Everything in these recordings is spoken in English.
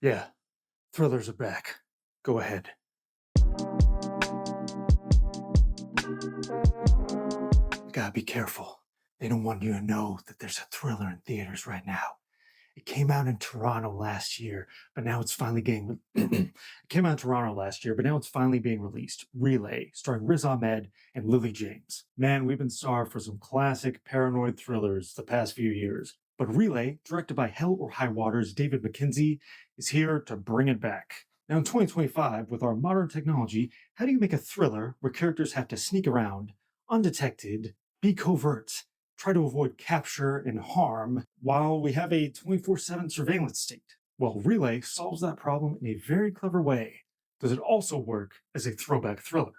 Yeah, thrillers are back. Go ahead. Gotta be careful. They don't want you to know that there's a thriller in theaters right now. It came out in Toronto last year, but now it's finally getting. It came out in Toronto last year, but now it's finally being released. Relay, starring Riz Ahmed and Lily James. Man, we've been starved for some classic paranoid thrillers the past few years. But Relay, directed by Hell or High Water's David Mackenzie, is here to bring it back. Now, in 2025, with our modern technology, how do you make a thriller where characters have to sneak around, undetected, be covert, try to avoid capture and harm while we have a 24/7 surveillance state? Well, Relay solves that problem in a very clever way. Does it also work as a throwback thriller?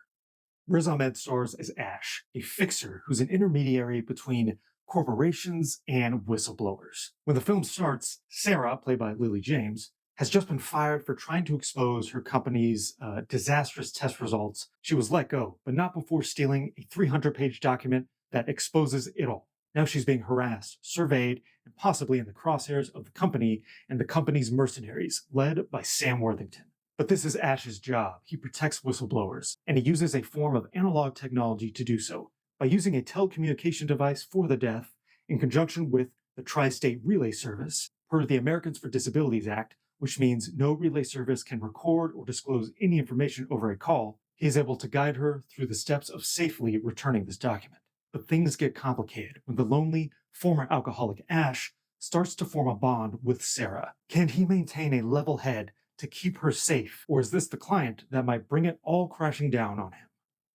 Riz Ahmed stars as Ash, a fixer who's an intermediary between corporations and whistleblowers. When the film starts, Sarah, played by Lily James, has just been fired for trying to expose her company's disastrous test results. She was let go, but not before stealing a 300-page document that exposes it all. Now she's being harassed, surveyed, and possibly in the crosshairs of the company and the company's mercenaries, led by Sam Worthington. But this is Ash's job. He protects whistleblowers, and he uses a form of analog technology to do so by using a telecommunication device for the deaf in conjunction with the Tri State Relay Service, per the Americans for Disabilities Act, which means no relay service can record or disclose any information over a call. He is able to guide her through the steps of safely returning this document. But things get complicated when the lonely, former alcoholic Ash starts to form a bond with Sarah. Can he maintain a level head to keep her safe, or is this the client that might bring it all crashing down on him?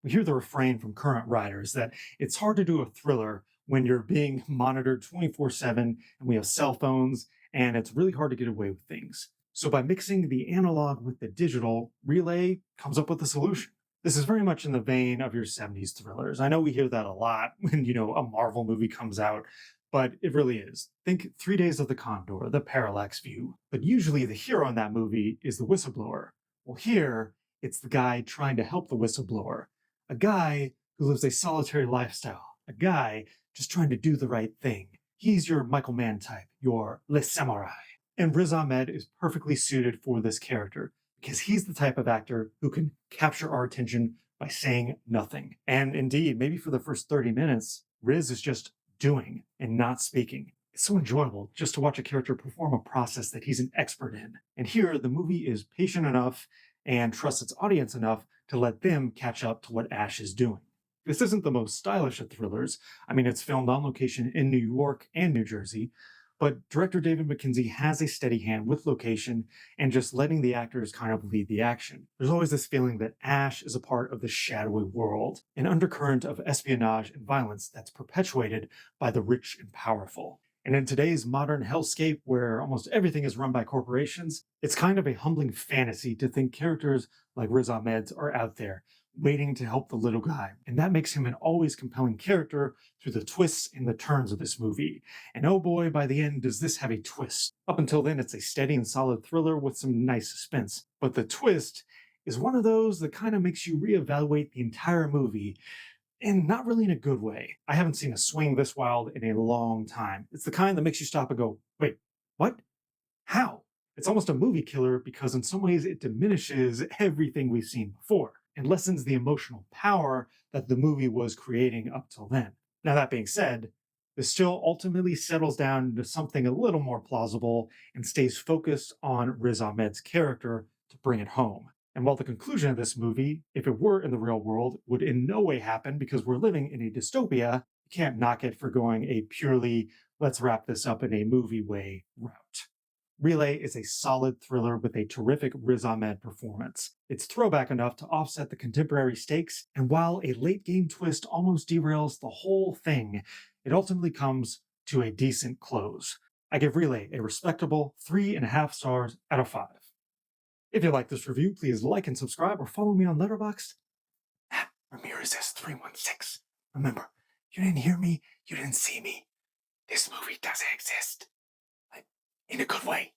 We hear the refrain from current writers that it's hard to do a thriller when you're being monitored 24/7 and we have cell phones, and it's really hard to get away with things. So, by mixing the analog with the digital, Relay comes up with a solution. This is very much in the vein of your 70s thrillers. I know we hear that a lot when, a Marvel movie comes out, but it really is. Think 3 Days of the Condor, the parallax view. But usually the hero in that movie is the whistleblower. Well, here, it's the guy trying to help the whistleblower. A guy who lives a solitary lifestyle. A guy just trying to do the right thing. He's your Michael Mann type, your Le Samurai. And Riz Ahmed is perfectly suited for this character because he's the type of actor who can capture our attention by saying nothing. And indeed, maybe for the first 30 minutes, Riz is just doing and not speaking. It's so enjoyable just to watch a character perform a process that he's an expert in. And here, the movie is patient enough and trusts its audience enough to let them catch up to what Ash is doing. This isn't the most stylish of thrillers. I mean, it's filmed on location in New York and New Jersey, but director David Mackenzie has a steady hand with location and just letting the actors kind of lead the action. There's always this feeling that Ash is a part of the shadowy world, an undercurrent of espionage and violence that's perpetuated by the rich and powerful. And in today's modern hellscape where almost everything is run by corporations, it's kind of a humbling fantasy to think characters like Riz Ahmed are out there waiting to help the little guy. And that makes him an always compelling character through the twists and the turns of this movie. And oh boy, by the end, does this have a twist. Up until then, it's a steady and solid thriller with some nice suspense. But the twist is one of those that kind of makes you reevaluate the entire movie, and not really in a good way. I haven't seen a swing this wild in a long time. It's the kind that makes you stop and go, wait, what? How? It's almost a movie killer because in some ways it diminishes everything we've seen before and lessens the emotional power that the movie was creating up till then. Now, that being said, this still ultimately settles down into something a little more plausible and stays focused on Riz Ahmed's character to bring it home. And while the conclusion of this movie, if it were in the real world, would in no way happen because we're living in a dystopia, you can't knock it for going a purely let's wrap this up in a movie way route. Relay is a solid thriller with a terrific Riz Ahmed performance. It's throwback enough to offset the contemporary stakes, and while a late game twist almost derails the whole thing, it ultimately comes to a decent close. I give Relay a respectable 3.5 stars out of 5. If you like this review, please like and subscribe or follow me on Letterboxd at Ramirez316. Remember, you didn't hear me, you didn't see me. This movie doesn't exist. In a good way.